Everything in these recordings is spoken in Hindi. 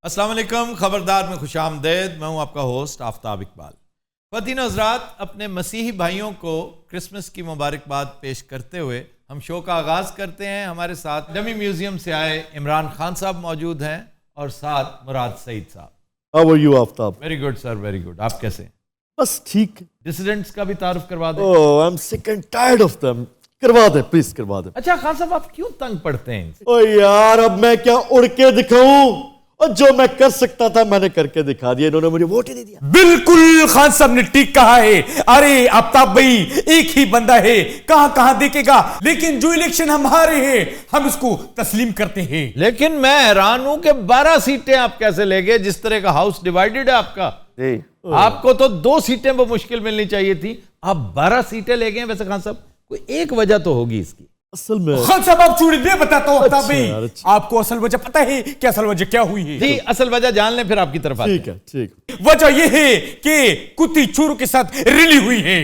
अस्सलाम वालेकुम, खबरदार में खुशामदेद। मैं हूं आपका होस्ट आफ्ताब इकबाल। ख़वातीन हज़रात, अपने मसीही भाइयों को क्रिसमस की मुबारकबाद पेश करते हुए हम शो का आगाज़ करते हैं। हमारे साथ डमी म्यूजियम से आए इमरान खान साहब मौजूद हैं और साथ मुराद सईद साहब। How are you, Aftab? Very good sir, very good. आप कैसे? बस ठीक। डिसिडेंट्स का भी तारुफ करवा दें। Oh, I'm sick and tired of them. करवा दे, प्लीज करवा दे। अच्छा खान साहब, आप क्यों तंग पड़ते हैं इनसे? ओ यार, अब मैं क्या उड़ के दिखाऊं? और जो मैं कर सकता था मैंने करके दिखा दिया। इन्होंने मुझे वोट ही नहीं दिया। बिल्कुल खान साहब ने ठीक कहा है। अरे आफ्ताब भाई, एक ही बंदा है, कहां कहां देखेगा, लेकिन जो इलेक्शन हम हारे हैं हम इसको तस्लीम करते हैं। लेकिन मैं हैरान हूं कि 12 सीटें आप कैसे ले गए? जिस तरह का हाउस डिवाइडेड है आपका, आपको तो 2 सीटें वो मुश्किल मिलनी चाहिए थी, आप 12 सीटें ले गए। वैसे खान साहब, कोई एक वजह तो होगी इसकी। असल में खान साहब आप छोड़िए, मैं बताता हूं आफ्ताब भाई। यार, अच्छा। आपको असल वजह पता है कि असल वजह क्या हुई है? जी, असल वजह जान लें, फिर आपकी तरफ आते हैं। ठीक है, ठीक। वजह यह है कि कुत्ती चोरों के साथ रिली हुई है।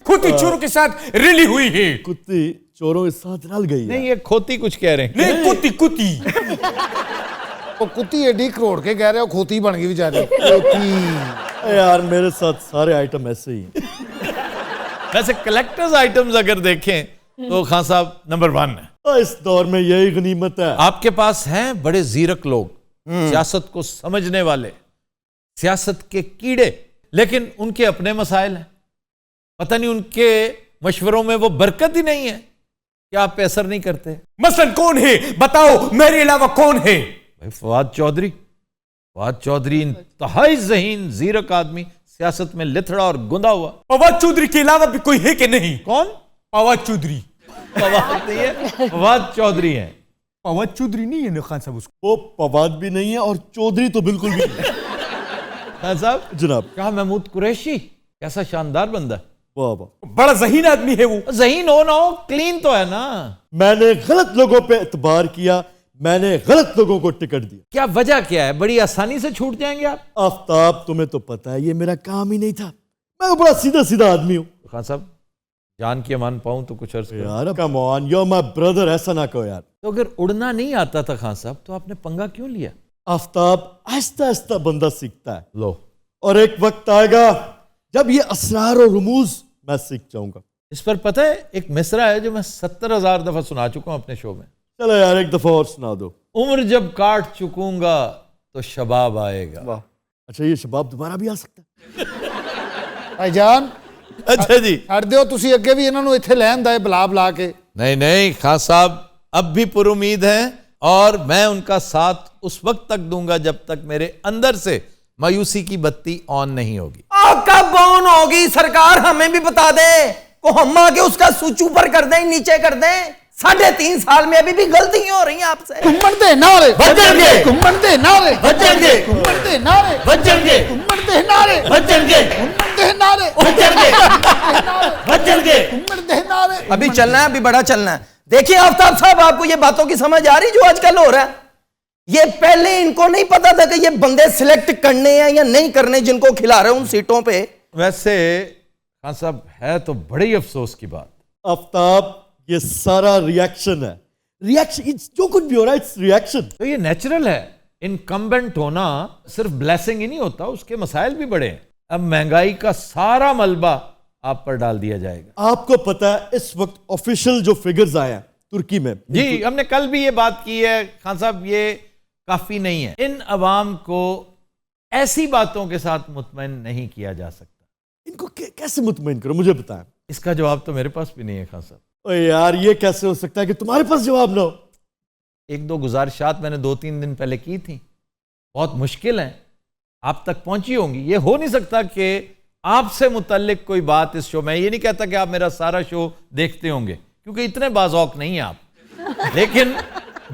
कुत्ती चोरों के साथ रिली हुई है। कुत्ती चोरों के साथ रल गई है। नहीं, ये खोती कुछ कह रहे हैं। नहीं, कुत्ती कुत्ती वो कुत्ती एडी करोड़ के कह रहे हो, खोती बन गई बेचारी। यार, मेरे साथ सारे आइटम ऐसे ही हैं। वैसे कलेक्टर्स आइटम्स अगर देखें तो खान साहब नंबर 1 है। और इस दौर में यही गनीमत है। आपके पास हैं बड़े जीरक लोग, सियासत को समझने वाले, सियासत के कीड़े, लेकिन उनके अपने मसाइल हैं। पता नहीं उनके मशवरों में वो बरकत ही नहीं है कि आप पे असर नहीं करते। मसलन कौन है बताओ, मेरे अलावा कौन है? भाई फवाद चौधरी। फवाद चौधरी इंतहाई ज़हीन जीरक आदमी, सियासत में लिथड़ा और गुंदा हुआ। फवाद चौधरी के अलावा भी कोई है कि नहीं? कौन? फवाद चौधरी। फवाद नहीं है, फवाद चौधरी हैं। फवाद चौधरी नहीं है ना खान साहब उसको? वो पवाद भी नहीं है और चौधरी तो बिल्कुल भी नहीं। खान साहब जनाब, क्या महमूद कुरैशी कैसा शानदार बंदा है। वाह वाह। बड़ा ज़हीन आदमी है वो। ज़हीन हो ना हो, क्लीन तो है ना। मैंने गलत लोगों पे एतबार किया, मैंने गलत लोगों को टिकट दिया। क्या वजह क्या है? बड़ी आसानी से छूट जाएंगे आप। आफ्ताब, तुम्हें तो पता है ये मेरा काम ही नहीं था। मैं तो बड़ा सीधा सीधा आदमी हूँ। खान साहब, जान की अमान पाऊं तो कुछ अर्ज करो। यार come on, you are my brother, ऐसा ना कहो यार। तो अगर उड़ना नहीं आता था खान साहब, तो आपने पंगा क्यों लिया? आफ्ताब, आहिस्ता आहिस्ता बंदा सीखता है, लो, और एक वक्त आएगा जब ये असरार और रुमूज मैं सीख जाऊंगा। इस पर पता है एक मिसरा है जो मैं 70,000 दफा सुना चुका हूं अपने शो में। चलो यार, एक दफा और सुना दो। उम्र जब काट चुकूंगा तो शबाब आएगा। वाह, अच्छा ये शबाब दोबारा भी आ सकता है। भाईजान, अच्छा जी, ਛੱਡ ਦਿਓ ਤੁਸੀਂ, ਅੱਗੇ ਵੀ ਇਹਨਾਂ ਨੂੰ ਇੱਥੇ ਲੈ ਆਂਦਾ ਹੈ ਬੁਲਾ ਬੁਲਾ के। नहीं नहीं खान साहब, अब भी पुरुमीद हैं और मैं उनका साथ उस वक्त तक दूंगा जब तक मेरे अंदर से मायूसी की बत्ती ऑन नहीं होगी। कब ऑन होगी सरकार, हमें भी बता दे, को हम आके उसका स्विच ऊपर कर दें, नीचे कर दें। 3.5 साल में अभी भी गलतियां हो रही हैं आपसे। घुम्मण दे नारे बजेंगे, घुम्मण दे नारे बजेंगे, घुम्मण दे नारे बजेंगे, घुम्मण दे नारे बजेंगे, घुम्मण दे नारे बजेंगे, बजेंगे। घुम्मण दे नारे। अभी चलना है, अभी बड़ा चलना है। देखिए आफ्ताब साहब, आपको ये बातों की समझ आ रही जो आजकल हो रहा है? ये पहले इनको नहीं पता था कि ये बंदे सिलेक्ट करने हैं या नहीं करने जिनको खिला रहे हैं उन सीटों पे। वैसे खान साहब, है तो बड़ी अफसोस की बात। आफ्ताब, ये सारा रिएक्शन है। रिएक्शन, जो कुछ भी हो रहा है इट्स रिएक्शन। तो ये नेचुरल है। इनकम्बेंट होना सिर्फ ब्लेसिंग ही नहीं होता, उसके मसाइल भी बड़े हैं। अब महंगाई का सारा मलबा आप पर डाल दिया जाएगा। आपको पता है इस वक्त ऑफिशियल जो फिगर्स आए हैं तुर्की में, जी, हमने कल भी ये बात की है खान साहब, ये काफी नहीं है। इन अवाम को ऐसी बातों के साथ मुतमईन नहीं किया जा सकता। इनको कैसे मुतमईन करो, मुझे बताएं। इसका जवाब तो मेरे पास भी नहीं है खान साहब। ओ यार, ये कैसे हो सकता है कि तुम्हारे पास जवाब ना हो? 1-2 गुजारिशात मैंने 2-3 दिन पहले की थी, बहुत मुश्किल है, आप तक पहुंची होंगी। ये हो नहीं सकता कि आपसे मुतल्लिक कोई बात इस शो में, ये नहीं कहता कि आप मेरा सारा शो देखते होंगे, क्योंकि इतने बाज़ौक नहीं हैं आप। लेकिन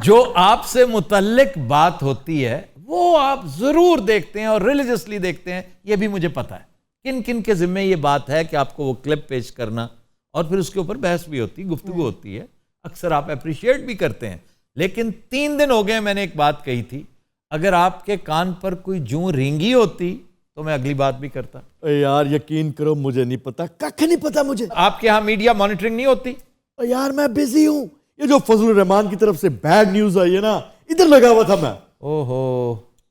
जो आपसे मुतल्लिक बात होती है वो आप जरूर देखते हैं और रिलीजियसली देखते हैं। ये भी मुझे पता है किन किन के जिम्मे ये बात है कि आपको वो क्लिप पेश करना और फिर उसके ऊपर बहस भी होती, गुफ्तगू होती है। अक्सर आप अप्रिशिएट भी करते हैं। लेकिन 3 दिन हो गए मैंने एक बात कही थी, अगर आपके कान पर कोई जूं रेंगी होती तो मैं अगली बात भी करता। यार यकीन करो, मुझे नहीं पता, कख नहीं पता मुझे। आपके यहाँ मीडिया मॉनिटरिंग नहीं होती? यार मैं बिजी हूँ। ये जो फजल रहमान की तरफ से बैड न्यूज आई है ना, इधर लगा हुआ था मैं। ओहो,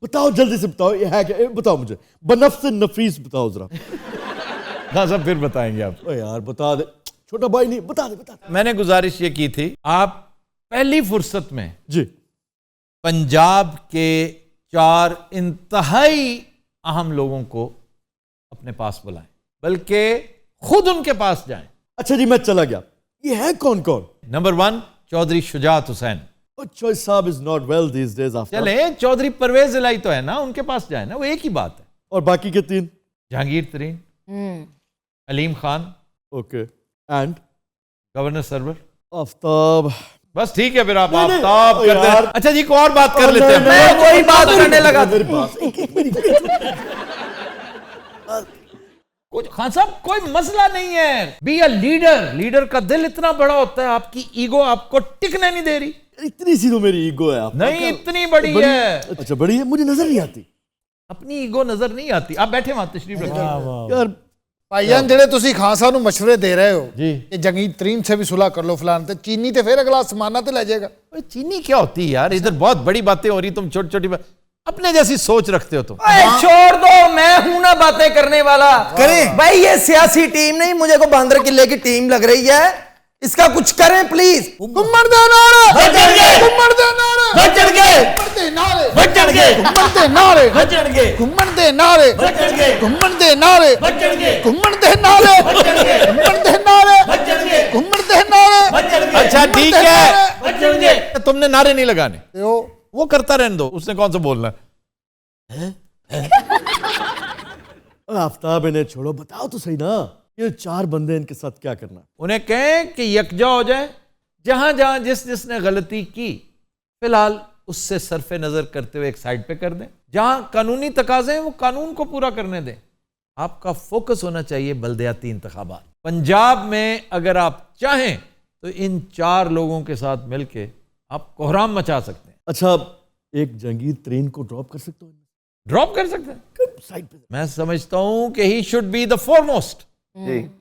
बताओ जल्दी से बताओ ये है क्या? बताओ मुझे, बनफ्स नफीस बताओ जरा। हाँ सब फिर बताएंगे आप। ओ यार बता दे, छोटा भाई नहीं, बता दे। मैंने गुजारिश ये की थी, आप पहली फुर्सत में जी। पंजाब के 4 इंतहाई अहम लोगों को अपने पास बुलाएं, बल्कि खुद उनके पास जाएं। अच्छा जी, मैं चला गया। ये है कौन कौन? नंबर 1 चौधरी शुजात हुसैन। चौधरी साहब is not well these days after. चले, चौधरी परवेज इलाई तो है ना, उनके पास जाए ना, वो एक ही बात है। और बाकी के 3? Jahangir Tareen, Aleem Khan, okay, and governor Sarwar, Aftab. बस ठीक है, फिर आप नहीं, आफ्ताब नहीं, कर यार। दे। अच्छा जी, को और बात कर लेते हैं। मैं वही बात करने लगा। मेरे पास कुछ खान साहब, कोई मसला नहीं है। Be a leader. लीडर का दिल इतना बड़ा होता है, आपकी ईगो आपको टिकने नहीं दे रही। इतनी सी तो मेरी ईगो है। नहीं, इतनी बड़ी है। अच्छा बड़ी है, मुझे नजर नहीं आती। अपनी ईगो नजर नहीं आती। आप बैठे वहां तशरीफ रखिए। यार ਭਾਈਆਂ ਜਿਹੜੇ ਤੁਸੀਂ ਖਾਨ ਸਾਹਿਬ ਨੂੰ ਮਸ਼ਵਰੇ ਦੇ ਰਹੇ ਹੋ जी। ਕਿ ਜੰਗੀਰ ਤਰੀਨ से भी सुलह कर लो फलान, तो चीनी तो फिर अगला समाना तो ले जाएगा। ओए, चीनी क्या होती है यार? इधर बहुत बड़ी बातें हो रही, तुम छोटी छोटी बात, अपने जैसी सोच रखते हो तुम। अरे छोड़ दो, मैं हूं ना बातें करने वाला। करें। भाई ये सियासी टीम नहीं, मुझे को बांद्रा किले की टीम लग रही है। इसका कुछ करें प्लीज। घुम्मण दे नारे, घुम्मण दे नारे, बचड़ गए, घुम्मण दे नारे, बचड़ गए, घुम्मण दे नारे, बचड़ गए, घुम्मण दे नारे, बचड़ गए, घुम्मण दे नारे, बचड़ गए, घुम्मण दे नारे, घुम्मण दे नारे, बचड़ गए, घुम्मण दे नारे, बचड़ गए, अच्छा ठीक है, बचड़ गए। तुमने नारे नहीं लगाने, ते ओ वो करता रहने दो, उसने कौन सा बोलना है। आफ्ताब इन्हें छोड़ो, बताओ तो सही ना, ये 4 बंदे इनके साथ क्या करना? उन्हें कहें कि यकजा हो जाए, जहां जहां जिसने गलती की फिलहाल उससे सरफे नजर करते हुए एक साइड पे कर दें। जहां कानूनी तकाजे हैं वो कानून को पूरा करने दें। आपका फोकस होना चाहिए बल्दियाती इंतखाबात। पंजाब में अगर आप चाहें तो इन 4 लोगों के साथ मिलके आप कोहराम मचा सकते हैं। अच्छा, एक जंगीर तरीन को ड्रॉप कर सकते हो? ड्रॉप कर सकते हैं। साइड पे। मैं समझता हूं कि he should be the foremost.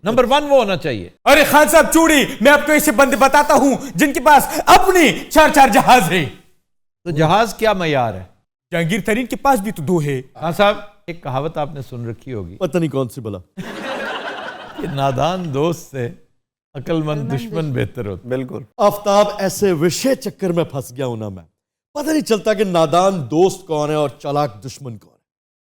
Number 1 वो होना चाहिए। अरे खान साहब चूड़ी, मैं आपको ऐसे बंदे बताता हूं जिनके पास अपनी 4 जहाज है। तो जहाज क्या मयार है? जहांगीर तरीन के पास भी तो 2 है। हाँ साहब, एक कहावत आपने सुन रखी होगी पता नहीं कौन सी भला। कि नादान दोस्त से अक्लमंद दुश्मन बेहतर होता। बिल्कुल। आफ्ताब, ऐसे विषय चक्कर में फंस गया हूं ना मैं, पता नहीं चलता कि नादान दोस्त कौन है और चालाक दुश्मन कौन है।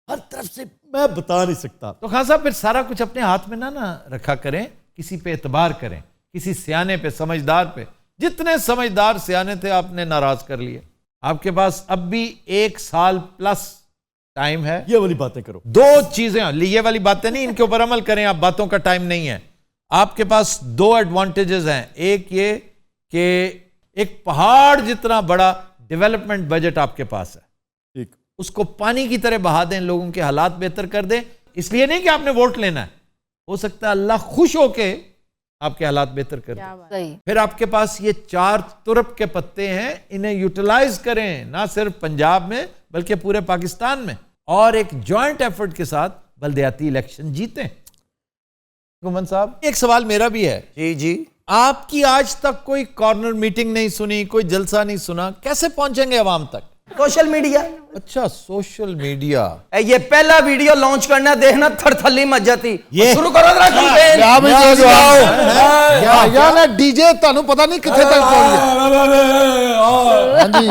हर तरफ से मैं बता नहीं सकता। तो खान साहब फिर सारा कुछ अपने हाथ में ना रखा करें, किसी पे एतबार करें, किसी सियाने पे, समझदार पे। जितने समझदार सियाने थे आपने नाराज कर लिए। आपके पास अब भी 1 साल प्लस टाइम है। ये वाली बातें करो। 2 चीजें, ये वाली बातें नहीं, इनके ऊपर अमल करें। आप बातों का टाइम नहीं है। आपके पास 2 एडवांटेजेस हैं। एक ये कि एक पहाड़ जितना बड़ा डेवलपमेंट बजट आपके पास है, ठीक। उसको पानी की तरह बहा दें, लोगों के हालात बेहतर कर दें। इसलिए नहीं कि आपने वोट लेना है, हो सकता है अल्लाह खुश होके आपके हालात बेहतर कर दे। फिर आपके पास ये 4 तुरप के पत्ते हैं, इन्हें यूटिलाइज करें, ना सिर्फ पंजाब में बल्कि पूरे पाकिस्तान में, और एक जॉइंट एफर्ट के साथ बल्दियाती इलेक्शन जीतें। गुमन साहब, एक सवाल मेरा भी है। जी जी। आपकी आज तक कोई कॉर्नर मीटिंग नहीं सुनी, कोई जलसा नहीं सुना, कैसे पहुंचेंगे अवाम तक? Social media. अच्छा, सोशल मीडिया। ये पहला वीडियो लॉन्च करना, देखना थरथल्ली मच जाती। शुरू करो जरा कैंपेन। या भी जो जाओ या ना डीजे ਤੁਹਾਨੂੰ ਪਤਾ ਨਹੀਂ ਕਿੱਥੇ ਤੱਕ ਪਹੁੰਚ ਗਿਆ। ਹਾਂਜੀ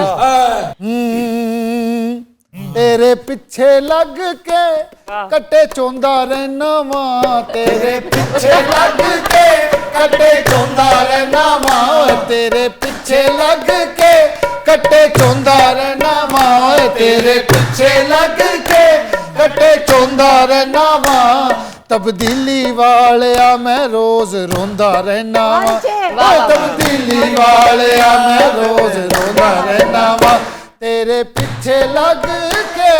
तेरे पीछे लग के कट्टे चोंदा रहना वा, तेरे पीछे लग के कट्टे चोंदा रहना वा, तेरे पीछे लग के कट्टे चोंदा रहना वा, तेरे पीछे लग के कट्टे चोंदा रहना वा, तब्दीली वालिया मैं रोज रोंदा रहना वा, तब्दीली वालिया मैं रोज रोंदा रहना वा, तेरे पीछे लग के।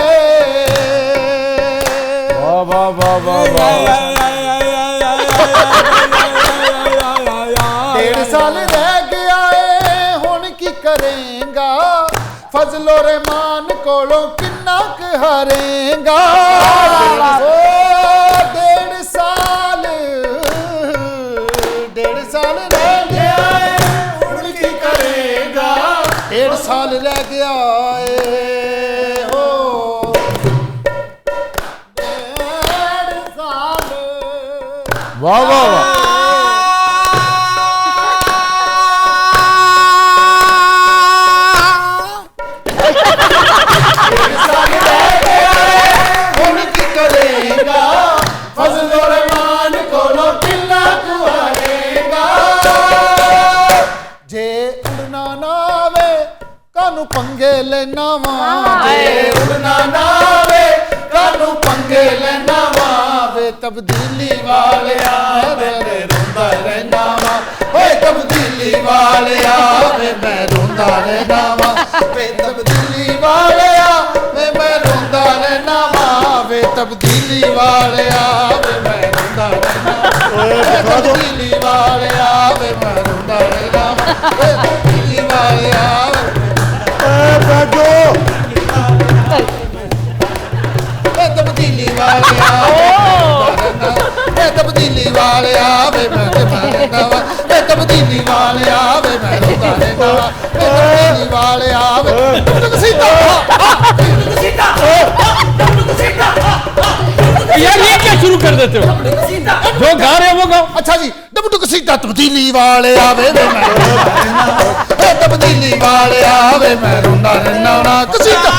वाह वाह वाह वाह वाह। 1.5 साल रह गया है, हुण की करेगा, फजलो रहमान कोलों किन्ना क हारेगा। 1.5 साल रह गया है, हुण की करेगा, 1.5 साल रह ਗਿਆ ਏ ਹੋ ਡੇਢ ਸਾਲ वाह वाह वाह ਹੁਣ ਕੀ ਕਰੇਗਾ ਫਜ਼ਲ ਰਹਿਮਾਨ ਕੋਲੋਂ ਕਿੰਨਾ ਕੁਆਏਗਾ ਜੇ ਉੜਨਾ ਨਾ ਵੇ ਕਾਨੂੰ ਪੰਗੇ ਲੈਣਾ ਵਾ ਜੇ ਉੜਨਾ ਨਾ ਵੇ ਕਾਨੂੰ ਪੰਗੇ ਲੈਣਾ ਵਾ ਵੇ ਤਬਦੀਲੀ ਵਾਲਿਆ ਮੇਰੇ ਰੋਂਦਾ ਰਹਿਣਾ ਵਾ ਓਏ ਤਬਦੀਲੀ ਵਾਲਿਆ ਵੇ ਮੈਂ ਰੋਂਦਾ ਰਹਿਣਾ ਵਾ ਵੇ ਤਬਦੀਲੀ ਵਾਲਿਆ ਵੇ ਮੈਂ ਰੋਂਦਾ ਰਹਿਣਾ ਵਾ ਵੇ ਤਬਦੀਲੀ ਵਾਲਿਆ ਵੇ ਮੈਂ ਰੋਂਦਾ ਰਹਿਣਾ ਵੇ ਤਬਦੀਲੀ ਵਾਲਿਆ ਵੇ ਮੈਂ ਰੋਂਦਾ ਰਹਿਣਾ ਵਾ ਵੇ ਤਬਦੀਲੀ ਵਾਲਿਆ ਤਬਦੀਲੀ ਵਾਲਿਆ ਤਬਦੀਲੀ ਵਾਲਿਆ ਵੇ ਮੈਂ ਰਹਿਣਾ ਵਾ ਵੇ ਤਬਦੀਲੀ ਵਾਲਿਆ ਵੇ ਮੈਂ ਰੋਂਦਾ ਰਹਿਣਾ ਵਾ ਤਬਦੀਲੀ ਵਾਲਿਆ ਵੇ यार ये क्या शुरू कर देते हो जो गा रहे हो वो गाओ अच्छा जी डबडुक सीधा तब्दीली वाले आवे वे मैं रोंदा रहना तब्दीली वाले आवे मैं रोंदा रहना ना कसीदा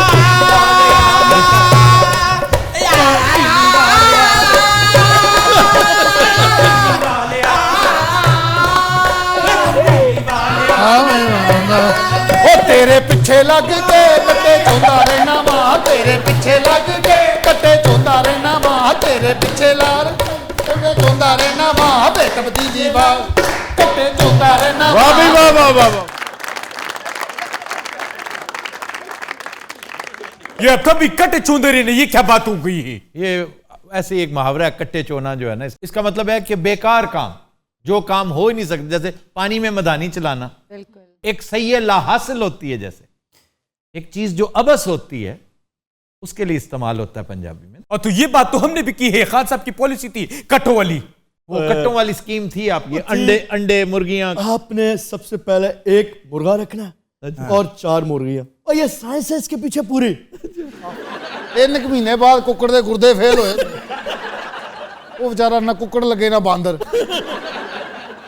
ओ तेरे पीछे लग के कट्टे चौंदा रहना मां तेरे पीछे लग के कट्टे चौंदा रहना मां तेरे पीछे लार कट्टे चौंदा रहना मां बे तब्दीली वाल कट्टे चौंदा रहना वाह भाई वाह वाह वाह वाह ये कभी कटे चौंधे रहने, ये क्या बात हो गई है? ये ऐसे ही एक मुहावरा है, कट्टे चोना जो है ना, इसका मतलब है कि बेकार काम, जो काम हो ही नहीं सकते, जैसे पानी में मदानी चलाना, एक सही ला हासिल होती है, जैसे एक चीज जो अबस होती है उसके लिए इस्तेमाल होता है पंजाबी में। और तो ये बात तो हमने भी की है, खान साहब की पॉलिसी थी कट्टों वाली, वो कट्टों वाली स्कीम थी आपकी, अंडे अंडे मुर्गियां। आपने सबसे पहले एक मुर्गा रखना और 4 मुर्गियां, और ये साइंस है इसके पीछे पूरी। 3 महीने बाद कुकड़ दे गुर्दे फेल होए वो बेचारा ना कुकड़ लगे ना बांदर।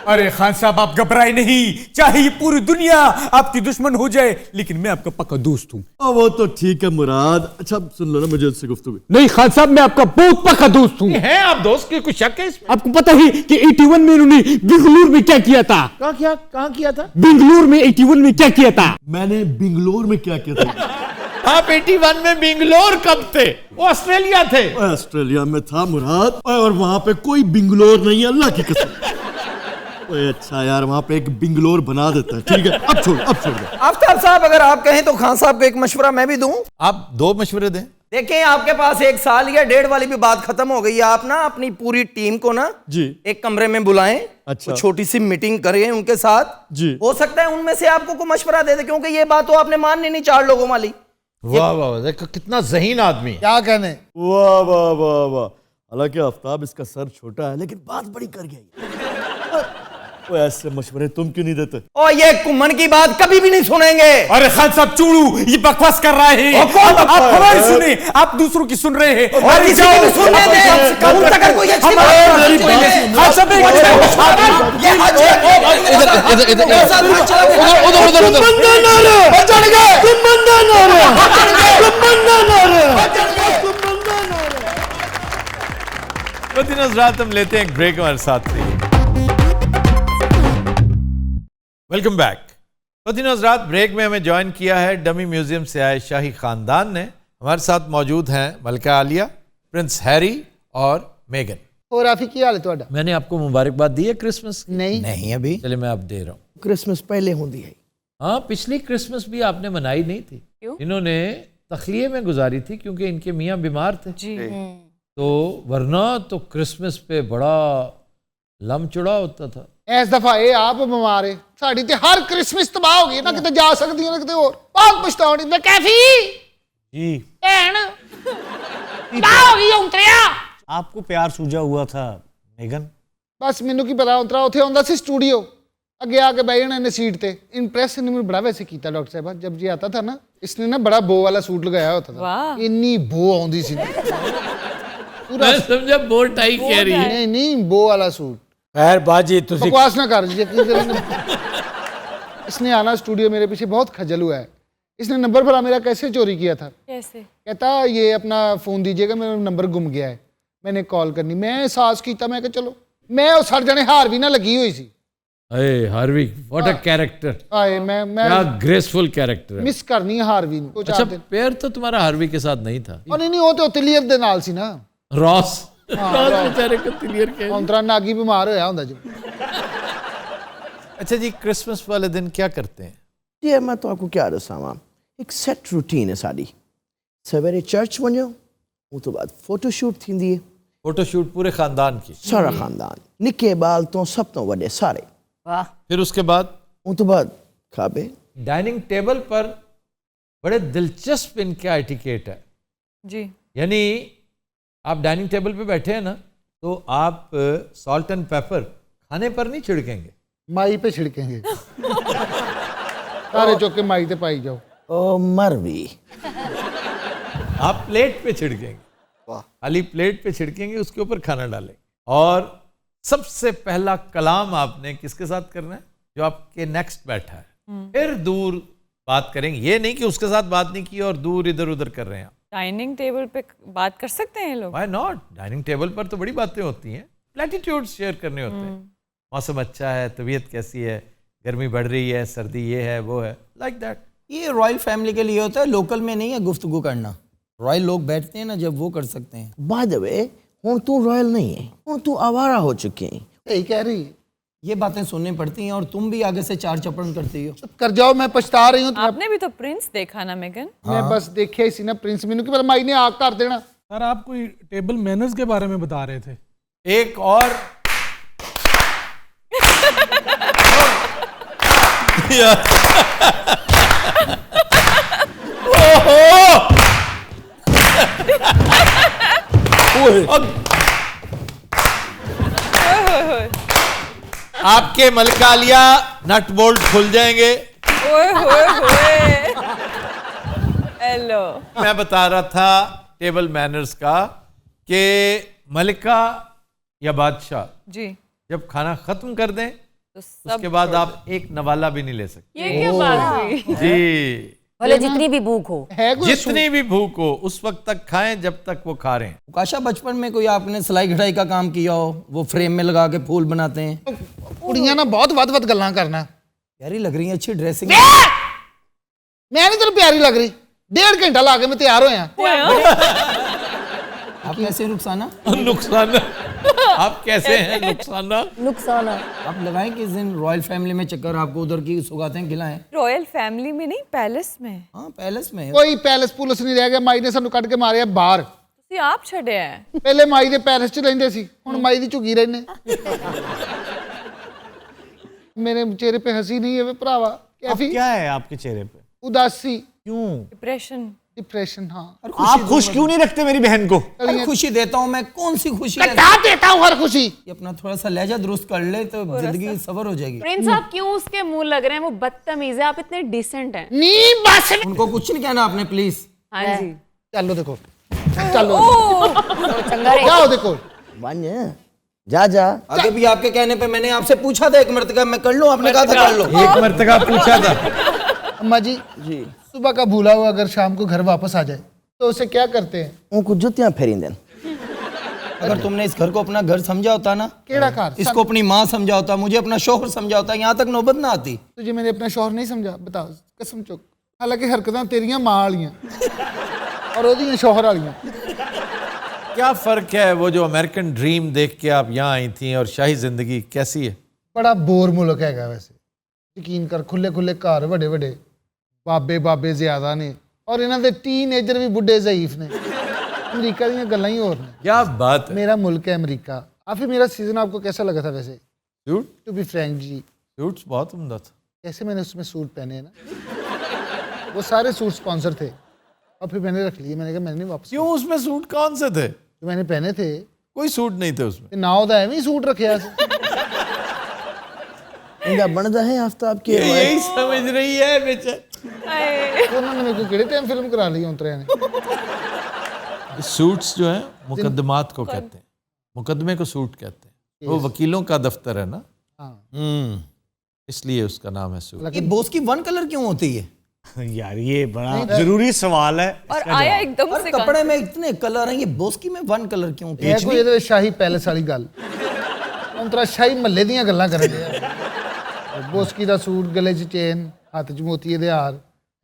अरे खान साहब आप घबराए नहीं, चाहे ये पूरी दुनिया आपकी दुश्मन हो जाए लेकिन मैं आपका पक्का दोस्त हूं। वो तो ठीक है मुराद, अच्छा सुन लो ना मुझे उससे गुफ्तगू। नहीं खान साहब मैं आपका बहुत पक्का दोस्त हूँ। हैं आप दोस्त की कुछ शक है इसमें? आपको पता है कि 81 में इन्होंने बेंगलुरु में क्या किया था? कहाँ किया था? बेंगलुरु में 81 में क्या किया था? मैंने बेंगलोर में क्या किया था? आप 81 में बेंगलोर कब थे? वो ऑस्ट्रेलिया थे। ऑस्ट्रेलिया में था मुराद, और वहां पे कोई बेंगलोर नहीं है, अल्लाह की कसम। ओए अच्छा यार, वहां पे एक बेंगलोर बना देता है, ठीक है? अब छोड़ दो। आफ्ताब साहब अगर आप कहें तो खान साहब को एक मशवरा मैं भी दूं। आप 2 मशवरे दें। देखें आपके पास 1 साल या 1.5 वाली भी बात खत्म हो गई है, आप ना अपनी पूरी टीम को ना जी एक कमरे में बुलाएं, अच्छा। छोटी सी मीटिंग करें उनके साथ जी। हो सकता है उनमें से आपको कोई मशवरा दे दे, क्योंकि ये बात तो आपने माननी नहीं 4 लोगों वाली। वाह वाह, देखो कितना ज़हीन आदमी है। क्या कहने वाह वाह वाह वाह। हालांकि आफ्ताब इसका सर छोटा है लेकिन बात बड़ी कर गई। वो ऐसे मशवरे तुम क्यों नहीं देते? और ये कुम्मन की बात कभी भी नहीं सुनेंगे। अरे खान साहब चूड़ू ये बकवास कर रहा है, आप हमारी सुने, आप दूसरों की सुन रहे हैं। और किसी की भी सुनने दे, उन तक अगर कोई अच्छी बात खान साहब हज़रात हम लेते हैं एक ब्रेक, हमारे साथ रहिए। Welcome back. हज़रात ब्रेक में हमें ज्वाइन किया है डमी म्यूजियम से आए शाही खानदान ने। हमारे साथ मौजूद हैं मलका आलिया, प्रिंस हैरी और मेगन। और आफी की हाल है ਤੁਹਾਡਾ? मैंने आपको मुबारकबाद दी है क्रिसमस की? नहीं अभी चलिए मैं अब दे रहा हूँ। क्रिसमस पहले होती है। हाँ, पिछली क्रिसमस भी आपने मनाई नहीं थी। इन्होंने तखलिए में गुजारी थी क्योंकि इनके मियाँ बीमार थे जी। तो वरना तो क्रिसमस पे बड़ा लम चुड़ा होता था। ਇਸ ਦਫਾ ਇਹ ਆਪ ਬਿਮਾਰ ਹੈ, ਸਾਡੀ ਤੇ ਹਰ ਕ੍ਰਿਸਮਸ ਤਬਾਹ ਹੋ ਗਈ ਨਾ, ਕਿਤੇ ਜਾ ਸਕਦੀ ਹੈ ਨਾ ਕਿਤੇ ਹੋਰ। ਬਹੁਤ ਪਛਤਾਉਣੀ ਮੈਂ ਕਾਫੀ जी ਭੈਣ ਤਬਾਹ ਹੋ ਗਈ ਉਂਤਰਿਆ। आपको प्यार सूझा हुआ था मेगन। ਬਸ ਮੈਨੂੰ ਕੀ ਪਤਾ ਉਂਤਰਾ ਉੱਥੇ ਆਉਂਦਾ ਸੀ ਸਟੂਡੀਓ, अगे आके बह जाना इन्हें सीट पे। इंप्रेस ने मुझे बड़ा वैसे किया डॉक्टर साहब, जब ये आता था ना इसने ना बड़ा बो वाला सूट लगाया होता था, इन्नी बो आउंदी सी ना पूरा। मैं समझा बो टाई कह रही है। नहीं नहीं बो वाला सूट। खैर बाजी तुसी बकवास ना कर, यकीन करेंगे। इसने आना स्टूडियो, मेरे पीछे बहुत खजल हुआ है। इसने नंबर भला मेरा कैसे चोरी किया था? कैसे? कहता ये अपना फोन दीजिएगा, मेरा नंबर गुम गया है, मैंने कॉल करनी। मैं साहस किया, मैं कहा चलो। मैं उस सड़ जाने हार भी ना लगी हुई सी। अरे हार्वी व्हाट अ कैरेक्टर, आए मैं क्या ग्रेसफुल कैरेक्टर है। मिस करनी है हारवी ਨੂੰ। अच्छा पैर तो तुम्हारा हार्वी के साथ नहीं था। और नहीं वो तो तिलियर ਦੇ ਨਾਲ ਸੀ ਨਾ। रॉस रॉस बेचारे को क्लियर किया। ਔਂਤਰਾ ਨਾਗੀ ਬਿਮਾਰ ਹੋਇਆ ਹੁੰਦਾ ਜੀ। अच्छा जी, क्रिसमस वाले दिन क्या करते हैं? जी मैं तो आपको क्या दसावां, एक सेट रूटीन है साड़ी। सवेरे चर्च वञो, उस तो बाद फोटोशूट थींदी है, फोटोशूट पूरे खानदान की, सारा खानदान, निके बाल तो सब तो वॾे सारे। वाह। फिर उसके बाद उस तो बाद खाबे। डाइनिंग टेबल पर बड़े दिलचस्प इनका एटिकेट है जी। यानी आप डाइनिंग टेबल पे बैठे हैं ना, तो आप सॉल्ट एंड पेपर खाने पर नहीं छिड़केंगे, ਮਾਈ पे छिड़केंगे। सारे चौके माई पे पाई जाओ। ओ मरवी आप प्लेट पे छिड़केंगे, खाली प्लेट पे छिड़केंगे, उसके ऊपर खाना डालेंगे। और सबसे पहला कलाम आपने किसके साथ करना है? जो आपके नेक्स्ट बैठा है। फिर दूर बात करेंगे, ये नहीं कि उसके साथ बात नहीं की और दूर इधर उधर कर रहे हैं आप। डाइनिंग टेबल पे बात कर सकते हैं ये लोग? Why not? डाइनिंग टेबल पर तो बड़ी बातें होती हैं, प्लेटिट्यूड शेयर करने होते हैं। मौसम अच्छा है, तबीयत कैसी है, गर्मी बढ़ रही है, सर्दी ये है वो है, लाइक दैट। ये रॉयल फैमिली के लिए होता है, लोकल में नहीं है गुफ्तगू करना। रॉयल लोग बैठते हैं ना जब, वो कर सकते हैं। बाय द वे हुण तू रॉयल नहीं है, हुण तू आवारा हो चुके हैं। यही कह रही है। ये बातें सुननी पड़ती हैं और तुम भी आगे से चार चपड़ करती हो। चुप कर जाओ, मैं पछता रही हूँ। आपने भी तो प्रिंस देखा ना मेगन? मैं बस देखिया ही सी ना प्रिंस, मैनू कि माई ने आग कर देना। सर आप कोई टेबल मैनर्स के बारे में बता रहे थे। एक और आपके मलकालिया नट बोल्ट खुल जाएंगे। ओए होए होए। हेलो। मैं बता रहा था टेबल मैनर्स का कि मलिका या बादशाह जी। जब खाना खत्म कर दें तो सब उसके बाद आप एक नवाला भी नहीं ले सकते। ये क्या बात हुई? जी, भले जितनी भी भूख हो, है कोई जितनी भी भूख हो उस वक्त तक खाएं जब तक वो खा रहे हैं। काशा बचपन में कोई आपने सिलाई कढ़ाई का काम किया हो, वो फ्रेम में लगा के फूल बनाते हैं। कुड़ियां ना बहुत वध गल्लां करना। प्यारी लग रही है, अच्छी ड्रेसिंग। मैं नहीं तेन प्यारी लग रही, 1.5 घंटा ला के मैं तैयार होया। आप कैसे रुखसाना? नुकसान आप कैसे हैं नुकसाना? नुकसान है। आप लगाएं किस दिन रॉयल फैमिली में चक्कर, आपको उधर की सौगातें खिलाएं। रॉयल फैमिली में नहीं, पैलेस में। हाँ पैलेस में। कोई पैलेस पुलिस नहीं रह गया, माई ने सानू कट के मारे बाहर। ਤੁਸੀਂ आप ਛੱਡਿਆ ਹੈ। पहले माई दे पैलेस च रहंदे सी, हुण माई दी झुगी रहने। मेरे चेहरे पे हंसी नहीं है वे भरावा। कैफी क्या है आपके चेहरे पे? उदासी, क्यों? डिप्रेशन। डिप्रेशन। हाँ आप खुश क्यों नहीं रखते मेरी बहन को? अरे खुशी देता हूँ मैं, कौन सी खुशी है? कटा देता हूँ हर खुशी। ये अपना थोड़ा सा लहजा दुरुस्त कर ले तो जिंदगी सबर हो जाएगी। प्रिंस आप क्यों उसके मुंह लग रहे हैं? वो बदतमीज है, आप इतने डिसेंट हैं। नी बस उनको कुछ नहीं कहना आपने प्लीज। हाँ जी। चलो देखो, चलो तो चंगा रे। जाओ देखो। जा जा। आगे भी आपके कहने पे मैंने आपसे पूछा था एक मरतबा, मैं कर लूं, आपने कहा था कर लो। एक मरतबा पूछा था। अम्मा जी सुबह का भूला हुआ अगर शाम को घर वापस आ जाए तो उसे क्या करते हैं? उनको जुतियां फेरी देन। अगर तुमने इस घर को अपना घर समझा होता ना, केड़ा घर? इसको अपनी माँ समझा होता, मुझे अपना शोहर समझा होता, यहाँ तक नौबत ना आती। तुझे मैंने अपना शौहर नहीं समझा? बताओ कसम चुक। हालांकि हरकतां तेरियां मां वालियां और ओदियां शौहर वालियां। क्या फर्क है वो जो अमेरिकन ड्रीम देख के आप यहाँ आई थी और शाही जिंदगी कैसी है? बड़ा बोर मुल्क हैगा वैसे, यकीन कर। खुले खुले घर, बड़े बड़े बाबे बाबे ज्यादा ने और इन्हां दे टीनेजर भी बुढ़े ज़ईफ ने। अमरीका दी गल्लां ही होर ने। क्या बात है। मेरा मुल्क है अमरीका। आफिर मेरा सीजन आपको कैसा लगा था वैसे? सूट टू बी फ्रैंक जी, सूट्स बहुत उम्दा था। कैसे मैंने उसमें सूट पहने हैं ना, वो सारे सूट स्पॉन्सर थे और फिर मैंने रख लिए। मैंने कहा मैंने नहीं वापस। क्यों? उसमें सूट कौन से थे? जो मैंने पहने थे कोई सूट नहीं थे उसमें। ना ਉਹਦਾ ਐਵੇਂ ਹੀ सूट रखे इनका बनता है आफ्ताब के यही समझ रही है बेचारी। उन्होंने मेरे को किड़े टाइम फिल्म करा ली उतरे ने सूट्स जो है मुकदमात को कहते हैं, मुकदमे को सूट कहते हैं। वो वकीलों का दफ्तर है ना, इसलिए उसका नाम है सूट। ये बोस की वन कलर क्यों होती है यार ये बड़ा जरूरी सवाल है। और आया एकदम और से कपड़े में इतने कलर हैं, ये बोस्की में वन कलर क्यों? ਇਹ ਕੋਈ ਇਹਦੇ ਵਿੱਚ ਸ਼ਾਹੀ ਪੈਲੇਸ ਵਾਲੀ ਗੱਲ ਉਤਰਾ ਸ਼ਾਹੀ ਮਹੱਲੇ ਦੀਆਂ ਗੱਲਾਂ ਕਰਨ ਦੇ ਬੋਸਕੀ ਦਾ ਸੂਟ, ਗਲੇ 'ਚ ਚੇਨ, ਹੱਥ 'ਚ ਮੋਤੀਏ ਦੇ ਹਾਰ,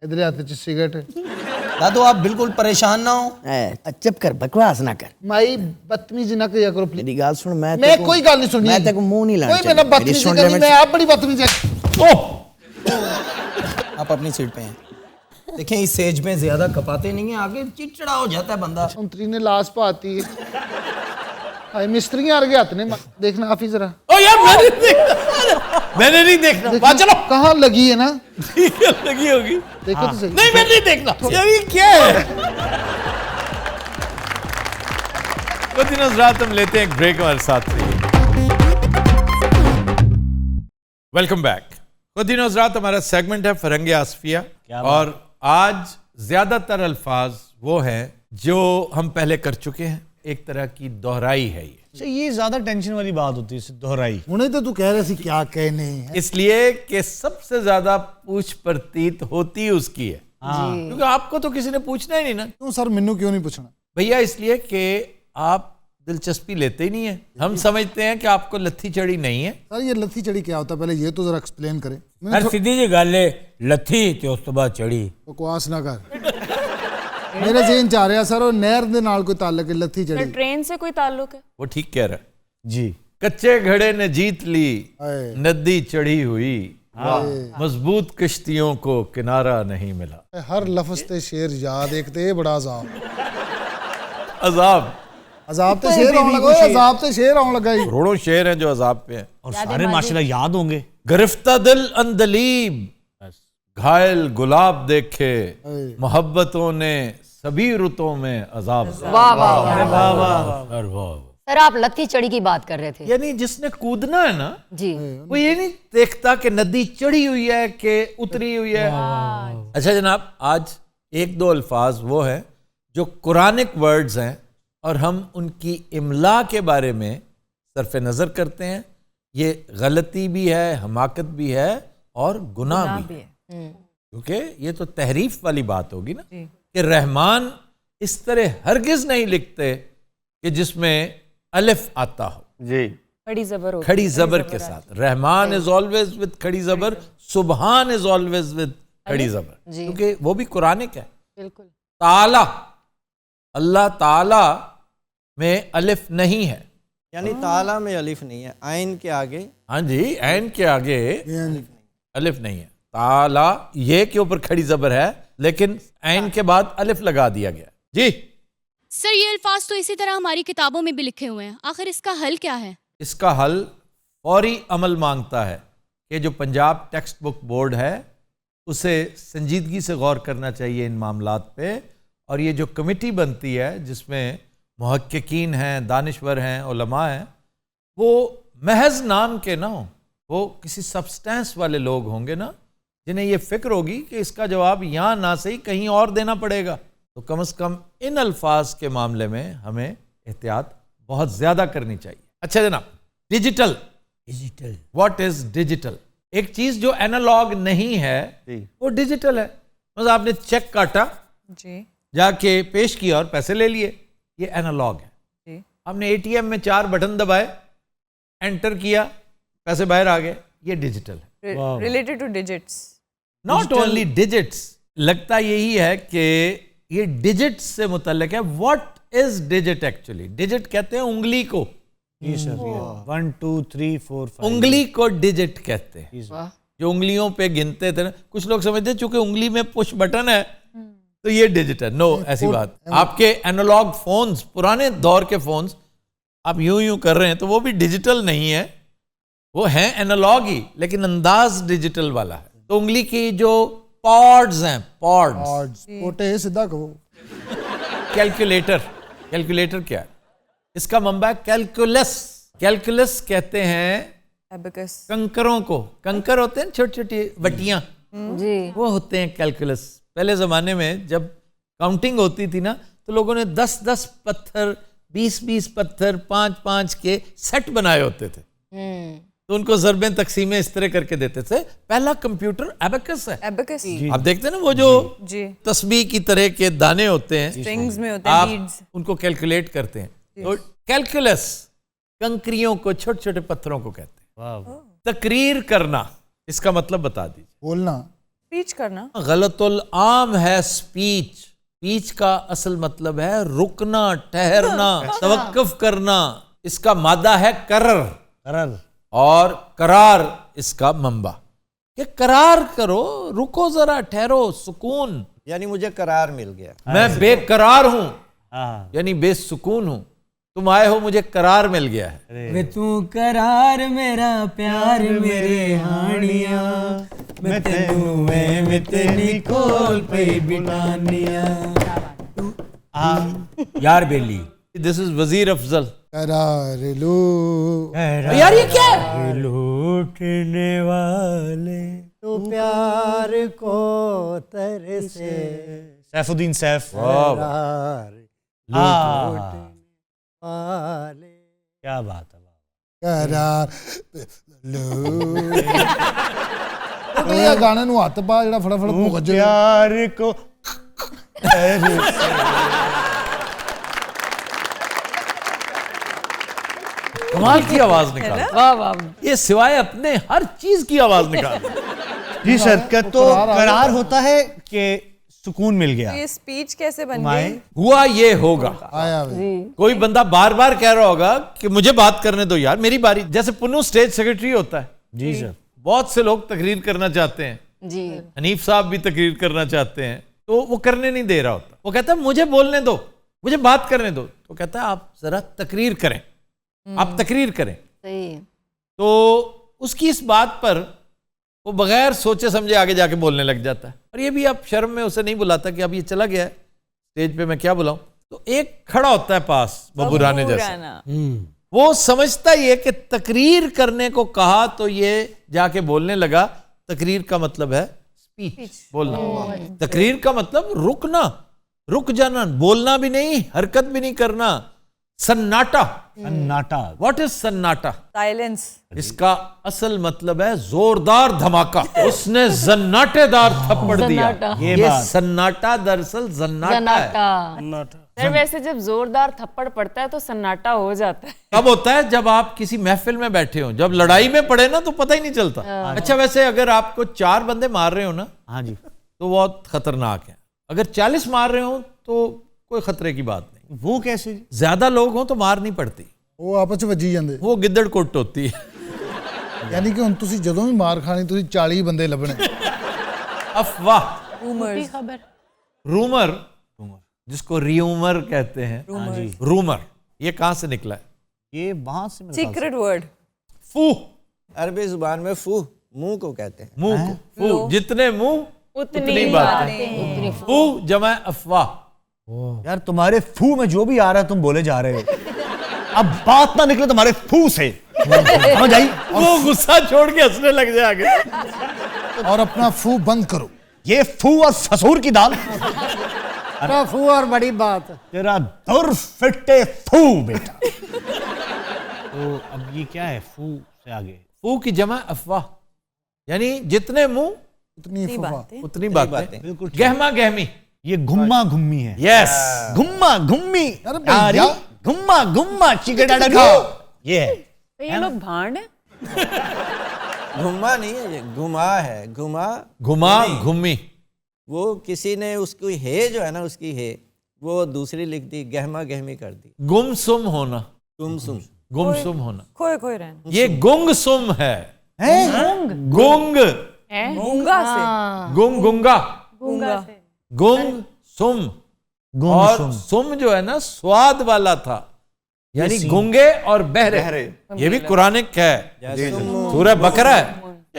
ਇਧਰ ਹੱਥ 'ਚ ਸਿਗਰਟ। दादू आप बिल्कुल परेशान ना हो, चुप कर, बकवास ना कर। ਮਾਈ ਬਦਤਮੀਜ਼ੀ ਨਾ ਕਰਿਆ ਕਰੋ प्लीज। मेरी गाल सुन, मैं कोई गल नहीं सुननी, मैं तेरे को मुंह नहीं लाना कोई मेरा बदतमीजी करनी, मैं आप बड़ी बदतमीजी। आप अपनी सीट पे हैं। देखें इस एज में ज्यादा कपाते नहीं है, आगे चिड़चिड़ा हो जाता है बंदा। उनतरी ने लाश पाती है, हाय मिस्त्री आ गए हाथ ने, देखना आप ही जरा। ओ यार मैंने नहीं देखना, बात चलो। कहाँ लगी है ना, लगी होगी, देखो तो सही। नहीं मैंने नहीं देखना। यार ये क्या है? कुछ दिनों रात हम लेते हैं एक ब्रेक हमारे साथ से। Welcome back. कुछ दिनों रात हमारा सेगमेंट है फरंगे आसफिया, और आज ज्यादातर अल्फाज वो हैं जो हम पहले कर चुके हैं, एक तरह की दोहराई है ये ज्यादा टेंशन वाली बात होती है, दोहराई। हुणे तो तू कह रहे सी क्या कहने हैं, इसलिए कि सबसे ज्यादा पूछ प्रतीत होती उसकी है, क्योंकि आपको तो किसी ने पूछना ही नहीं ना। क्यों सर मैनू क्यों नहीं पूछना? भैया इसलिए कि आप दिलचस्पी लेते ही नहीं है। हम समझते हैं कि आपको लत्थी चढ़ी नहीं है। सर ये लत्थी चढ़ी क्या होता है, पहले ये तो जरा एक्सप्लेन करें। हर सीधी जी गल है, लत्थी ते उस तो बाद चढ़ी। बकवास ना कर। मेरे जेहन च आ रहा सर, वो नहर दे नाल कोई ताल्लुक है, लत्थी तो चढ़ी। ट्रेन से कोई ताल्लुक है? वो ठीक कह रहा है जी। कच्चे घड़े ने जीत ली, हाय। नदी चढ़ी हुई, मजबूत कश्तियों को किनारा नहीं मिला। हर लफ्ज ते शेर याद, एक ते बड़ा अजाब। अजाब अजाब ते शेर आउण लगा, अजाब ते शेर आउण लगा ही। करोड़ों शेर हैं जो अजाब पे हैं, और सारे माशाल्लाह याद होंगे। गिरफ्ता दिल अंदलीब, घायल गुलाब देखे, मोहब्बतों ने सभी रुतों में अजाब। वाह वाह सर आप लत्थी चढ़ी की बात कर रहे थे। यानी जिसने कूदना है ना जी, वो ये नहीं देखता कि नदी चढ़ी हुई है कि उतरी हुई है। अच्छा जनाब, आज एक दो अल्फाज वो हैं जो कुरानिक वर्ड्स हैं और हम उनकी इमला के बारे में सरफ नज़र करते हैं। ये गलती भी है, हमाकत भी है और गुनाह भी है, क्योंकि ये तो तहरीफ वाली बात होगी ना कि रहमान इस तरह हरगिज नहीं लिखते कि जिसमें अलिफ आता हो जी, खड़ी जबर होती है, खड़ी जबर के साथ। रहमान इज ऑलवेज विद खड़ी जबर, सुबहान इज ऑलवेज विद खड़ी जबर, क्योंकि वो भी कुरानिक है। बिल्कुल। ताला, अल्लाह ताला में अलिफ नहीं है, यानी ताला में अलिफ नहीं है, आइन के आगे। हाँ जी, ऐन के आगे अलिफ नहीं है। ताला ये के ऊपर खड़ी जबर है, लेकिन ऐन के बाद अलिफ लगा दिया गया। जी सर, ये अल्फाज तो इसी तरह हमारी किताबों में भी लिखे हुए हैं, आखिर इसका हल क्या है? इसका हल फौरी अमल मांगता है कि जो पंजाब टेक्स्ट बुक बोर्ड है उसे संजीदगी से गौर करना चाहिए इन मामलात पे, और ये जो कमेटी बनती है जिसमें मुहक्किकीन हैं, दानिश्वर हैं, उलमा हैं, वो महज नाम के ना हो, वो किसी सब्सटेंस वाले लोग होंगे ना, जिन्हें ये फिक्र होगी कि इसका जवाब यहाँ ना सही कहीं और देना पड़ेगा। तो कम से कम इन अल्फाज के मामले में हमें एहतियात बहुत ज़्यादा करनी चाहिए। अच्छा जनाब, डिजिटल, व्हाट इज डिजिटल? एक चीज़ जो एनालॉग नहीं है वो डिजिटल है। मतलब आपने चेक काटा जी, जाके पेश किया और पैसे ले लिए, ये एनालॉग है। जी। आपने एटीएम में 4 बटन दबाए, एंटर किया, पैसे बाहर आ गए, ये डिजिटल है। Related two digits, not only digits, लगता यही है कि ये डिजिट से मुतल्लिक है। What is digit actually? Digit कहते हैं उंगली को। 1 2 3 4 5 उंगली को डिजिट कहते हैं। जो उंगलियों पे गिनते थे ना, कुछ लोग समझते हैं चूंकि उंगली में पुश बटन है तो ये डिजिट है। नो, ऐसी बात। आपके एनालॉग फोन्स, पुराने दौर के फोन्स आप यूं यूं कर रहे हैं तो वो भी डिजिटल नहीं है, वो है एनालॉग ही, लेकिन अंदाज डिजिटल वाला है। तो उंगली की जो पॉड्स हैं, पॉड्स, कोटे सीधा कहो। कैलकुलेटर, कैलकुलेटर क्या है? इसका मंबा है कैलकुलस। कैलकुलस कहते हैं एबेकस। कंकरों को, कंकर होते हैं छोटी छोटी बटियां, जी वो होते हैं कैलकुलस। पहले जमाने में जब काउंटिंग होती थी ना तो लोगों ने 10-10 पत्थर, 20-20 पत्थर, 5-5 के सेट बनाए होते थे, तो उनको ज़रबें तकसीमें इस तरह करके देते थे। पहला कंप्यूटर एबेकस है। एबेकस आप देखते हैं ना वो जो जी तस्बीह की तरह के दाने होते हैं, स्ट्रिंग्स में होते हैं, आप बीड्स। उनको कैलकुलेट करते हैं। तो कैलकुलस कंकरियों को, छोटे छोटे पत्थरों को कहते हैं। तकरीर करना, इसका मतलब बता दीजिए। बोलना, स्पीच करना। गलतुल आम है स्पीच। स्पीच का असल मतलब है रुकना, ठहरना, तवक्कुफ करना। इसका मादा है करर, और करार इसका मंबा। कि करार करो, रुको जरा, ठहरो, सुकून। यानी मुझे करार मिल गया। मैं बेकरार हूं, यानी बेसुकून हूं। तुम आए हो, मुझे करार मिल गया है। वे तू करार मेरा प्यार मेरे हानिया, मैं तेनू मैं तेरी कोल पे बिठानिया। यार बेली, दिस इज वजीर अफजल। करार लो यार ये क्या है? लूटने वाले तो प्यार को तरसे। सैफुद्दीन सैफ। क्या बात है। करार लो तो ये गाने ਨੂੰ ਹੱਥ ਪਾ ਜਿਹੜਾ ਫਟਾਫਟ ਭੁੱਜ ਜਾ। प्यार को कमाल की आवाज निकाल। वाह वाह। ये सिवाय अपने हर चीज की आवाज निकाल। जी सर, तो करार होता है कि सुकून मिल गया। ये स्पीच कैसे बन गई? हुआ ये होगा। ਆਇਆ ਵੇ कोई बंदा बार बार कह रहा होगा कि मुझे बात करने दो यार, मेरी बारी। जैसे पुन्नू स्टेज सेक्रेटरी होता है जी सर। बहुत से लोग तकरीर करना चाहते हैं, जी हनीफ साहब भी तकरीर करना चाहते हैं, तो वो करने नहीं दे रहा होता। वो कहता है मुझे बोलने दो, मुझे बात करने दो। तो कहता है आप जरा तकरीर करें, आप तकरीर करें। सही। तो उसकी इस बात पर वो बगैर सोचे समझे आगे जाके बोलने लग जाता है। और ये भी आप शर्म में उसे नहीं बुलाता कि अब ये चला गया है स्टेज पे, मैं क्या बुलाऊं। तो एक खड़ा होता है पास बबूराने जैसा, वो समझता ही है कि तकरीर करने को कहा तो ये जाके बोलने लगा। तकरीर का मतलब है स्पीच, बोलना। तकरीर का मतलब रुकना, रुक जाना, बोलना भी नहीं, हरकत भी नहीं करना। सन्नाटा, सन्नाटा। व्हाट इज सन्नाटा? साइलेंस। इसका असल मतलब है जोरदार धमाका। उसने जन्नाटेदार थप्पड़ दिया। ये सन्नाटा दरअसल जन्नाटा है। सर वैसे जब जोरदार थप्पड़ पड़ता है तो सन्नाटा हो जाता है। कब होता है? जब आप किसी महफिल में बैठे हो, जब लड़ाई में पड़े ना तो पता ही नहीं चलता। अच्छा, वैसे अगर आपको 4 बंदे मार रहे हो ना, हाँ जी, तो बहुत खतरनाक है। अगर 40 मार रहे हो तो कोई खतरे की बात नहीं। वो कैसे? ज्यादा लोग हो तो मार नहीं पड़ती, ਉਹ ਆਪਸ ਚ ਵੱਜੀ ਜਾਂਦੇ। वो गिद्दड़ कुट होती है। ਯਾਨੀ ਕਿ ਹੁਣ ਤੁਸੀਂ ਜਦੋਂ ਵੀ ਮਾਰ ਖਾਣੀ ਤੁਸੀਂ 40 ਬੰਦੇ ਲੱਭਣੇ। अफवाह, खबर। रूमर, जिसको रियूमर कहते हैं, रूमर, ये कहां से निकला है? ये वहां से सीक्रेट वर्ड। फू, अरबी जुबान में फू मुंह को कहते हैं। मुंह को फू, जितने मुंह उतनी बातें। फू जमा अफवाह। यार तुम्हारे फू में जो भी आ रहा है तुम बोले जा रहे हो। अब बात ना निकले तुम्हारे फू से, समझ आई? वो गुस्सा छोड़ के हंसने लग जाए आगे। और अपना फू बंद करो। ये फू और ससुर की दाल। फू और बड़ी बात। तेरा दुर फिटे फू बेटा। तो अब ये क्या है? फू से आगे फू की जमा अफवाह, यानी जितने मुंह उतनी फुफा। उतनी बातें। बिल्कुल। गहमा गहमी, ये घुम्मा घुम्मी है। यस। घुम्मा घुम्मी, अरे भैया, घुम्मा घुम्मा चिकन। ये है। तो ये लोग भांड है? घुमा नहीं है, ये घुमा है। घुमा घुमा घुम्मी। वो किसी ने उसकी हे जो है ना, उसकी हे वो दूसरी लिख दी, गहमा गहमी कर दी। गुमसुम होना, गुमसुम। गुमसुम होना, खोए खोए रहना। ये गुंगसुम है। गुंग, गूंगा से। गुंग, गुंगा, गूंगा। गुंग सुम। और सुम जो है ना स्वाद वाला था, यानी गूंगे और बहरे। ये भी कुरानिक है, सूरह बकरा है।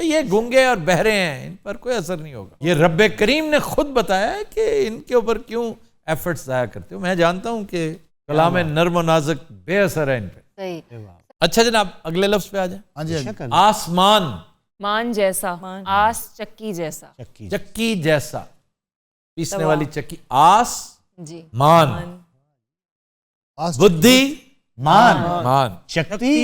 ये गूंगे और बहरे हैं, इन पर कोई असर नहीं होगा। ये रब्बे करीम ने खुद बताया है कि इनके ऊपर क्यों एफर्ट्स जाया करते हो। मैं जानता हूं कि कलाम नर्म और नाजुक बेअसर है इन पे। सही। अच्छा जनाब, अगले लफ्ज पे आ जाए। हाँ जी, हाँ जी। आसमान, मान जैसा, आस चक्की जैसा, चक्की जैसा, पीसने वाली चक्की। आस जी, मान, बुद्धि मान, मान, शक्ति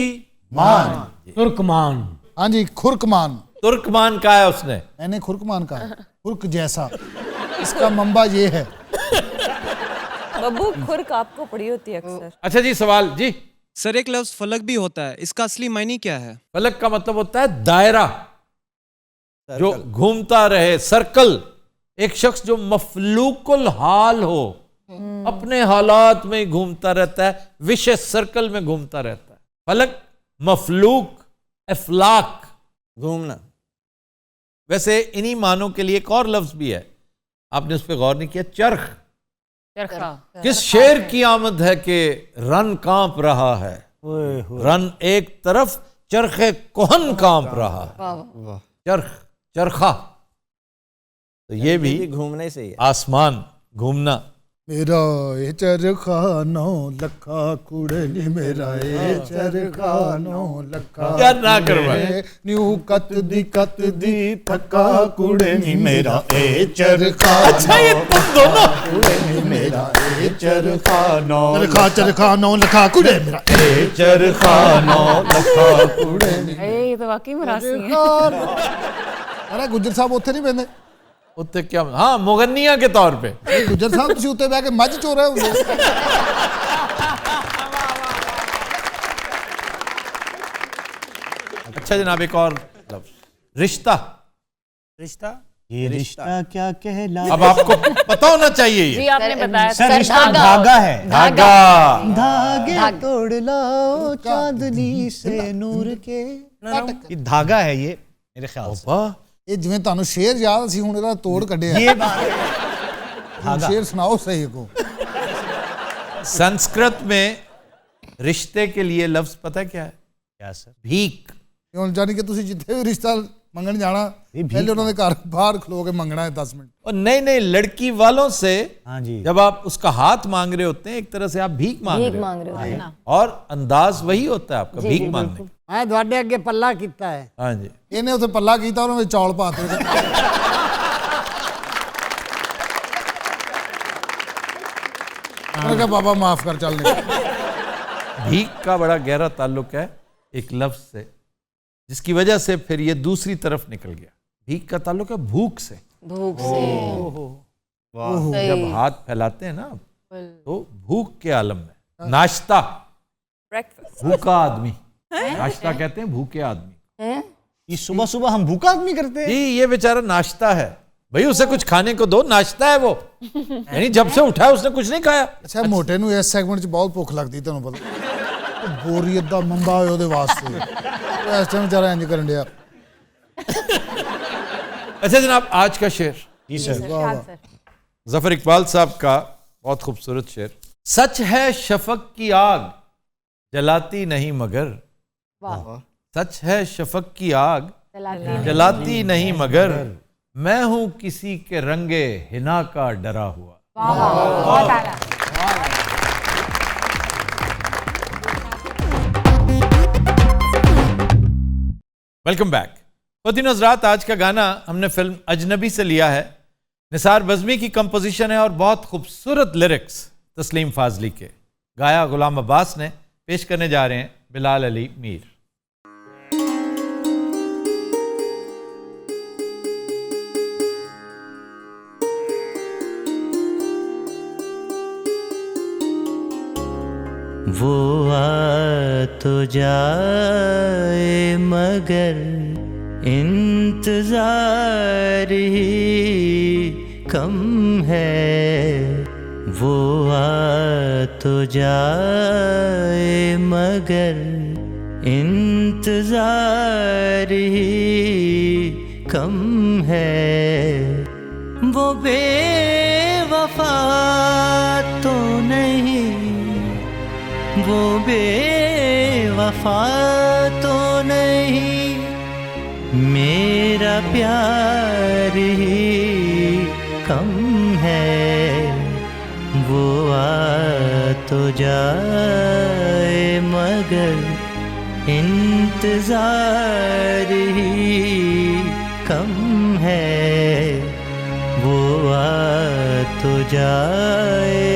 मान, तुर्कमान। हाँ जी, खुर्कमान। तुर्कमान का है उसने। मैंने खुर्कमान कहा, खुर्क जैसा, इसका मंबा ये है। बब्बू खुर्क आपको पड़ी होती है अक्सर। अच्छा जी, सवाल जी। सर एक लफ्ज फलक भी होता है, इसका असली मायने क्या है? फलक का मतलब होता है दायरा, जो घूमता रहे, सर्कल। एक शख्स जो मफलूकुल हाल हो, अपने हालात में घूमता रहता है, विशेष सर्कल में घूमता रहता है। फलक, मफलूक, अफलाक, घूमना। वैसे इन्हीं मानों के लिए एक और लफ्ज भी है, आपने उस पर गौर नहीं किया। चरख। चरखा। किस शेर की आमद है कि रन कांप रहा है, रन एक तरफ, चरखे कोहन कांप रहा है। चरख, चरखा, तो ये भी घूमने से ही है। आसमान, घूमना। मेरा ये चरखा 9 लखा कुड़नी, मेरा ये चरखा 9 लखा क्या ना करवाए। न्यू कत दी थका कुड़नी, मेरा ए चरखा। अच्छा ये तुम दोनों। कुड़नी, मेरा ए चरखा 9 लखा कुड़े, मेरा ए चरखा 9 लखा कुड़नी। ये तो वाकई मरासी है। अरे गुज्जर साहब उत्थे नहीं बहते? उत्ते क्या, हाँ, मुगन्निया के तौर पे। गुज्जर साहब तुसी उत्ते बह के मझ चो रहे होंगे। अच्छा जनाब, एक और लफ्ज, रिश्ता। रिश्ता, ये रिश्ता क्या कहला। अब आपको पता होना चाहिए जी ये। आपने बताया सर रिश्ता धागा है। धागा। धागे तोड़ लाओ चांदनी से नूर के। ये धागा है ये मेरे ख्याल से। वाह, ਇਹ ਜਿਵੇਂ ਤੁਹਾਨੂੰ ਸ਼ੇਰ ਯਾਦ ਸੀ ਹੁਣ ਇਹਦਾ ਤੋੜ ਕੱਢਿਆ। ये बात ਹੁਣ ਸ਼ੇਰ ਸੁਣਾਓ सही को। संस्कृत में रिश्ते के लिए लफ्ज पता है क्या है? क्या सर? भीख। ਹੁਣ ਜਾਨੀ ਕਿ ਤੁਸੀਂ ਜਿੱਥੇ ਵੀ ਰਿਸ਼ਤਾ ਮੰਗਣ ਜਾਣਾ ਪਹਿਲੇ ਉਹਨਾਂ ਦੇ ਘਰ ਬਾਹਰ ਖਲੋ ਕੇ ਮੰਗਣਾ है 10 मिनट। और नई नई लड़की वालों से हाँ जी। जब आप उसका हाथ मांग रहे होते हैं, एक तरह से आप भीख मांग रहे हो, और अंदाज वही होता है आपका, भीख मांगने का। मैं ਤੁਹਾਡੇ ਅੱਗੇ ਪੱਲਾ ਕੀਤਾ ਹੈ। हाँ जी। ਇਹਨੇ ਉੱਥੇ ਪੱਲਾ ਕੀਤਾ, ਉਹਨਾਂ ਵਿੱਚ ਚੌਲ ਪਾਤੇ। ਉਹਨੇ ਕਿਹਾ ਬਾਬਾ ਮਾਫ कर चल नहीं। भीख का बड़ा गहरा ताल्लुक है एक लफ्ज से, जिसकी वजह से फिर ये दूसरी तरफ निकल गया। भीख का ताल्लुक है भूख से। भूख से। जब हाथ फैलाते हैं ना तो भूख के आलम में। नाश्ता, ब्रेकफास्ट। भूखा आदमी, नाश्ता कहते हैं भूखे आदमी। ये सुबह सुबह हम भूखा आदमी करते हैं। जी, ये बेचारा नाश्ता है भाई, उसे कुछ खाने को दो, नाश्ता है वो। यानी जब से उठा है उसने कुछ नहीं खाया। ਅੱਛਾ ਮੋਟੇ ਨੂੰ ਇਸ ਸੈਗਮੈਂਟ 'ਚ ਬਹੁਤ ਭੁੱਖ ਲੱਗਦੀ, ਤੁਹਾਨੂੰ ਪਤਾ। ਬੋਰੀਅਤ ਦਾ ਮੰਬਾ ਹੋਏ ਉਹਦੇ ਵਾਸਤੇ। ਉਹ ਇਸ ਟਾਈਮ ਵਿਚਾਰਾ ਇੰਜ ਕਰਨ ਡਿਆ। अच्छा जनाब, आज का शेर जी सर। जफर इकबाल साहब का बहुत खूबसूरत शेर। सच है शफक की आग जलाती नहीं मगर, सच है शफक की आग जलाती नहीं मगर, मैं हूं किसी के रंगे हिना का डरा हुआ। Welcome back. ख़वातीन हज़रात, आज का गाना हमने फिल्म अजनबी से लिया है। निसार बज़मी की कंपोजिशन है और बहुत खूबसूरत लिरिक्स तस्लीम फाजली के, गाया गुलाम अब्बास ने। पेश करने जा रहे हैं बिलाल अली मीर। वो आ तो जाए मगर इंतजार ही कम है, वो आ तो जाए मगर इंतजार ही कम है, वो बेवफा तो नहीं, वो बेवफा तो नहीं, मेरा प्यार ही कम है, वो आ तो जाए मगर इंतजार ही कम है, वो आ तो जाए।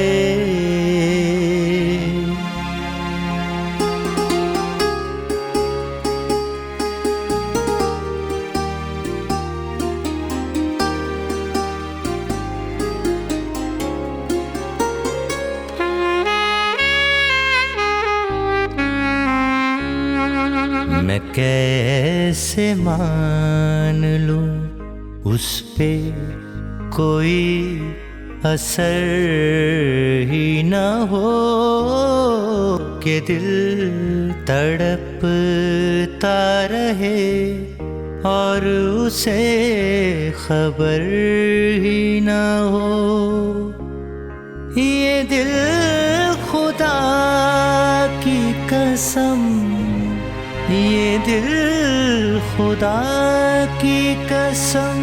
मैं कैसे मान लूं उस पे कोई असर ही न हो, कि दिल तड़पता रहे और उसे खबर ही न हो। ये दिल खुदा की कसम, ये दिल खुदा की कसम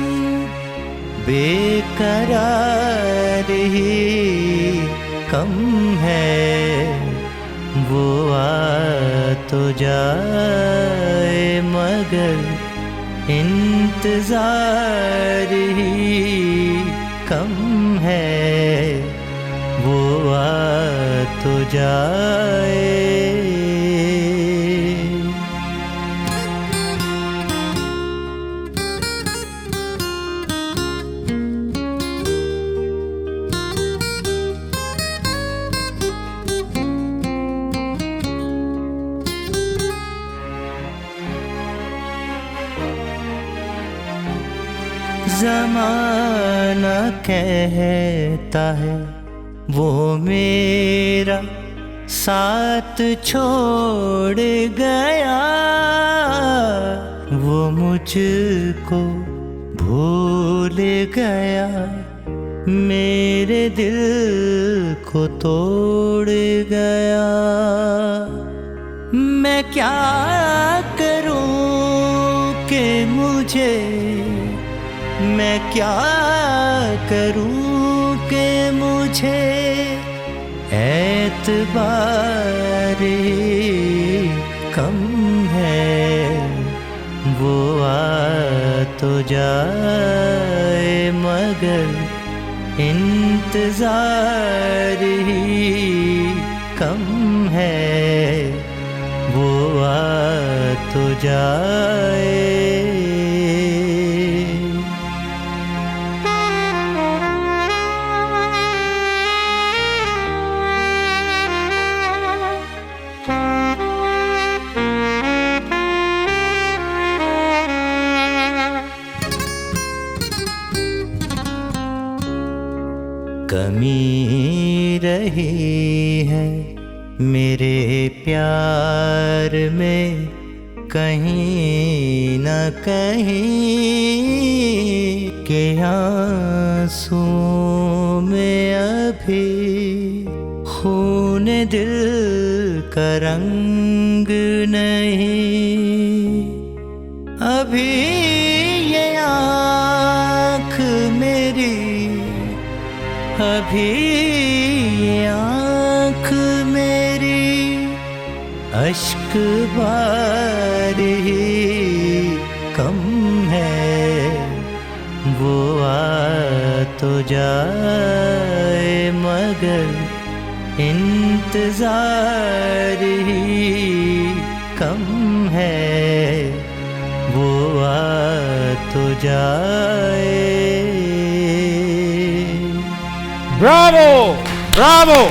बेकरार ही कम है, वो आ तो जाए मगर इंतजार ही कम है, वो आ तो जाए। ज़माना कहता है वो मेरा साथ छोड़ गया, वो मुझको भूल गया, मेरे दिल को तोड़ गया। मैं क्या करूं कि मुझे, मैं क्या करूं कि मुझे एतबार कम है, वो आ तो जाए मगर इंतजार ही कम है, वो आ तो जाए। कमी रही है मेरे प्यार में कहीं न कहीं, के आंसुओं में अभी खून दिल का रंग नहीं। अभी ये आँख मेरी, अभी ये आँख मेरी अश्क बारी कम है, वो आ तो जाए मगर इंतजार ही कम है, वो आ तो जाए। Bravo Bravo.